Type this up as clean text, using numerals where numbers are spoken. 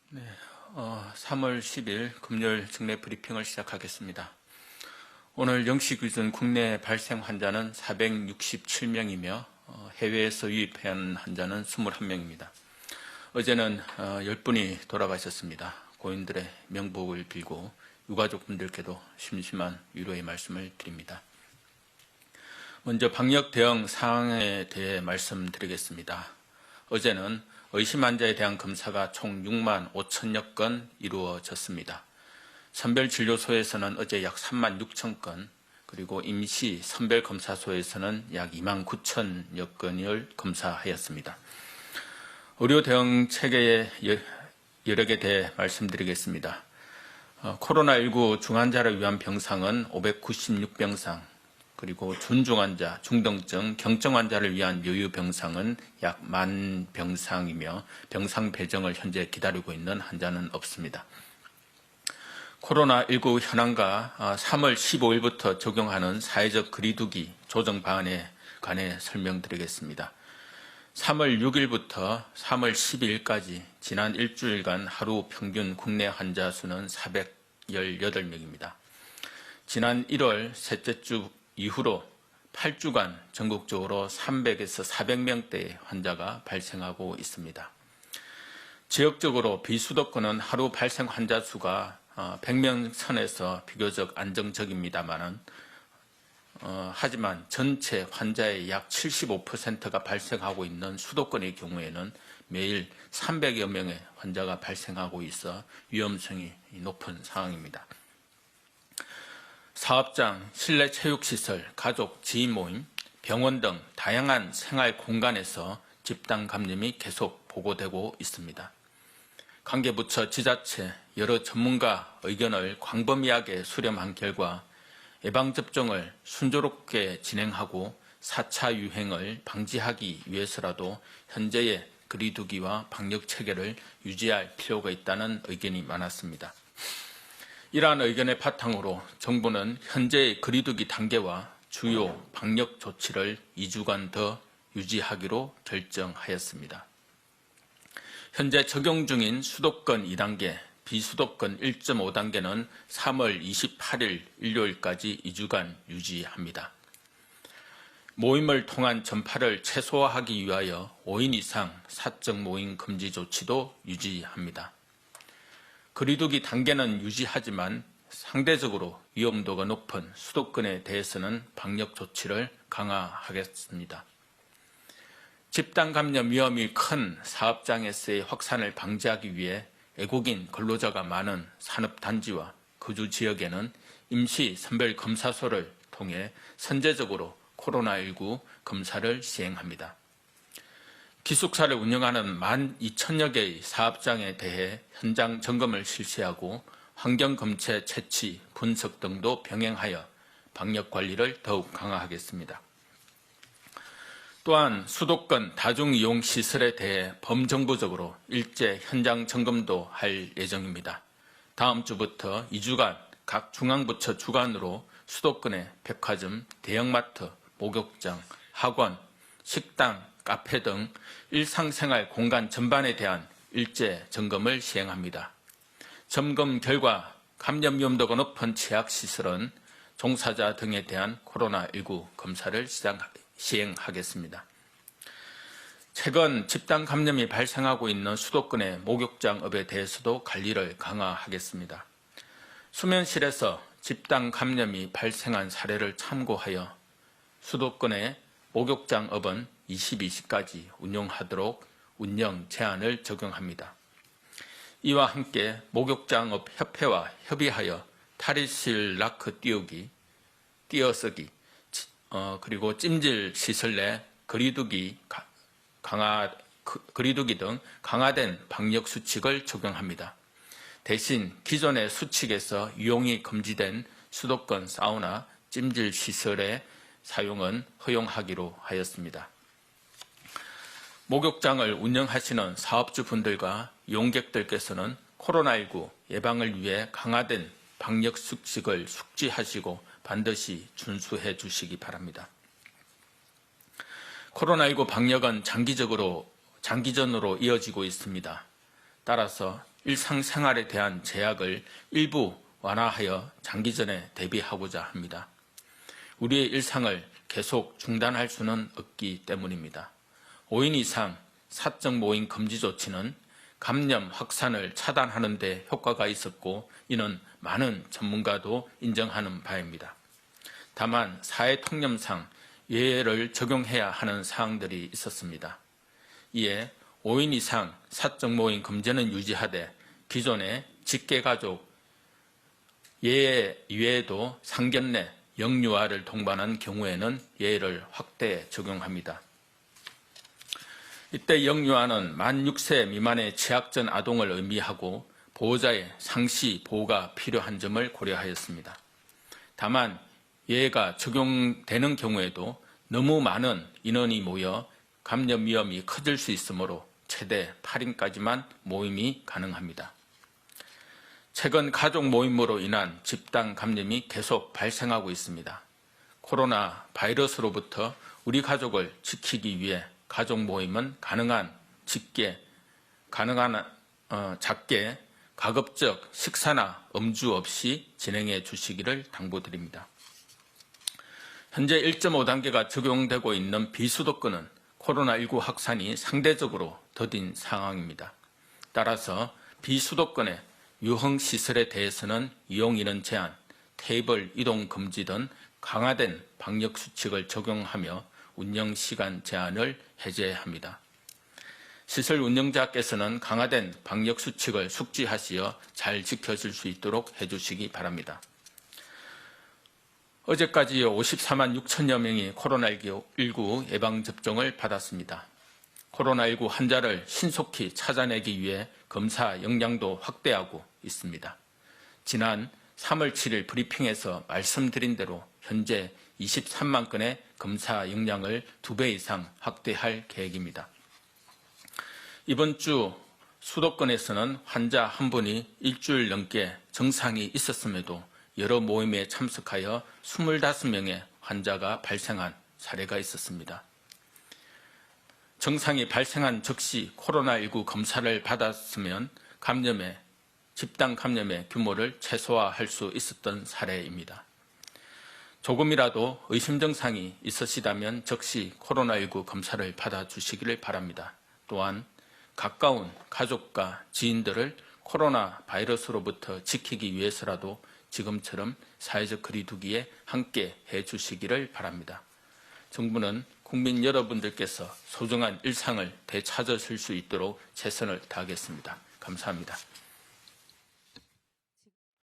네, 3월 10일 금요일 정례 브리핑을 시작하겠습니다. 오늘 0시 기준 국내 발생 환자는 467명이며 해외에서 유입한 환자는 21명입니다. 어제는 10분이 돌아가셨습니다. 고인들의 명복을 빌고 유가족분들께도 심심한 위로의 말씀을 드립니다. 먼저 방역 대응 사항에 대해 말씀드리겠습니다. 어제는 의심 환자에 대한 검사가 총 6만 5천여 건 이루어졌습니다. 선별진료소에서는 어제 약 3만 6천 건, 그리고 임시 선별검사소에서는 약 2만 9천여 건을 검사하였습니다. 의료 대응 체계의 여력에 대해 말씀드리겠습니다. 코로나19 중환자를 위한 병상은 596병상, 그리고 준중환자, 중등증, 경증 환자를 위한 여유 병상은 약 10,000병상이며 병상 배정을 현재 기다리고 있는 환자는 없습니다. 코로나19 현황과 3월 15일부터 적용하는 사회적 거리두기 조정 방안에 관해 설명드리겠습니다. 3월 6일부터 3월 12일까지 지난 일주일간 하루 평균 국내 환자 수는 418명입니다. 지난 1월 셋째 주 이후로 8주간 전국적으로 300에서 400명대의 환자가 발생하고 있습니다. 지역적으로 비수도권은 하루 발생 환자 수가 100명 선에서 비교적 안정적입니다만 하지만 전체 환자의 약 75%가 발생하고 있는 수도권의 경우에는 매일 300여 명의 환자가 발생하고 있어 위험성이 높은 상황입니다. 사업장, 실내 체육시설, 가족, 지인 모임, 병원 등 다양한 생활 공간에서 집단 감염이 계속 보고되고 있습니다. 관계부처, 지자체, 여러 전문가 의견을 광범위하게 수렴한 결과 예방접종을 순조롭게 진행하고 4차 유행을 방지하기 위해서라도 현재의 거리두기와 방역체계를 유지할 필요가 있다는 의견이 많았습니다. 이러한 의견의 바탕으로 정부는 현재의 거리두기 단계와 주요 방역 조치를 2주간 더 유지하기로 결정하였습니다. 현재 적용 중인 수도권 2단계, 비수도권 1.5단계는 3월 28일 일요일까지 2주간 유지합니다. 모임을 통한 전파를 최소화하기 위하여 5인 이상 사적 모임 금지 조치도 유지합니다. 거리두기 단계는 유지하지만 상대적으로 위험도가 높은 수도권에 대해서는 방역 조치를 강화하겠습니다. 집단 감염 위험이 큰 사업장에서의 확산을 방지하기 위해 외국인 근로자가 많은 산업단지와 거주 지역에는 임시 선별검사소를 통해 선제적으로 코로나19 검사를 시행합니다. 기숙사를 운영하는 12,000여 개의 사업장에 대해 현장 점검을 실시하고 환경검체 채취, 분석 등도 병행하여 방역관리를 더욱 강화하겠습니다. 또한 수도권 다중이용시설에 대해 범정부적으로 일제 현장 점검도 할 예정입니다. 다음 주부터 2주간 각 중앙부처 주관으로 수도권의 백화점, 대형마트, 목욕장, 학원, 식당, 카페 등 일상생활 공간 전반에 대한 일제 점검을 시행합니다. 점검 결과 감염 위험도가 높은 취약시설은 종사자 등에 대한 코로나19 검사를 시행하겠습니다. 최근 집단 감염이 발생하고 있는 수도권의 목욕장업에 대해서도 관리를 강화하겠습니다. 수면실에서 집단 감염이 발생한 사례를 참고하여 수도권의 목욕장업은 22시까지 운영하도록 운영 제한을 적용합니다. 이와 함께 목욕장업 협회와 협의하여 탈의실 라크 띄우기, 띄어쓰기, 그리고 찜질 시설 내 거리두기 등 강화된 방역 수칙을 적용합니다. 대신 기존의 수칙에서 이용이 금지된 수도권 사우나, 찜질 시설의 사용은 허용하기로 하였습니다. 목욕장을 운영하시는 사업주분들과 이용객들께서는 코로나19 예방을 위해 강화된 방역 수칙을 숙지하시고 반드시 준수해 주시기 바랍니다. 코로나19 방역은 장기전으로 이어지고 있습니다. 따라서 일상생활에 대한 제약을 일부 완화하여 장기전에 대비하고자 합니다. 우리의 일상을 계속 중단할 수는 없기 때문입니다. 5인 이상 사적 모임 금지 조치는 감염 확산을 차단하는 데 효과가 있었고 이는 많은 전문가도 인정하는 바입니다. 다만 사회 통념상 예외를 적용해야 하는 사항들이 있었습니다. 이에 5인 이상 사적 모임 금지는 유지하되 기존의 직계가족 예외 이외에도 상견례, 영유아를 동반한 경우에는 예외를 확대 적용합니다. 이때 영유아는 만 6세 미만의 취약전 아동을 의미하고 보호자의 상시 보호가 필요한 점을 고려하였습니다. 다만 예외가 적용되는 경우에도 너무 많은 인원이 모여 감염 위험이 커질 수 있으므로 최대 8인까지만 모임이 가능합니다. 최근 가족 모임으로 인한 집단 감염이 계속 발생하고 있습니다. 코로나 바이러스로부터 우리 가족을 지키기 위해 가족 모임은 가능한 작게 가급적 식사나 음주 없이 진행해 주시기를 당부드립니다. 현재 1.5단계가 적용되고 있는 비수도권은 코로나19 확산이 상대적으로 더딘 상황입니다. 따라서 비수도권의 유흥시설에 대해서는 이용인원 제한, 테이블 이동 금지 등 강화된 방역수칙을 적용하며 운영시간 제한을 해제합니다. 시설 운영자께서는 강화된 방역수칙을 숙지하시어 잘 지켜질 수 있도록 해주시기 바랍니다. 어제까지 54만 6천여 명이 코로나19 예방접종을 받았습니다. 코로나19 환자를 신속히 찾아내기 위해 검사 역량도 확대하고 있습니다. 지난 3월 7일 브리핑에서 말씀드린 대로 현재 23만 건의 검사 역량을 2배 이상 확대할 계획입니다. 이번 주 수도권에서는 환자 한 분이 일주일 넘게 증상이 있었음에도 여러 모임에 참석하여 25명의 환자가 발생한 사례가 있었습니다. 증상이 발생한 즉시 코로나19 검사를 받았으면 집단 감염의 규모를 최소화할 수 있었던 사례입니다. 조금이라도 의심 증상이 있으시다면 즉시 코로나19 검사를 받아주시기를 바랍니다. 또한 가까운 가족과 지인들을 코로나 바이러스로부터 지키기 위해서라도 지금처럼 사회적 거리두기에 함께 해주시기를 바랍니다. 정부는 국민 여러분들께서 소중한 일상을 되찾으실 수 있도록 최선을 다하겠습니다. 감사합니다.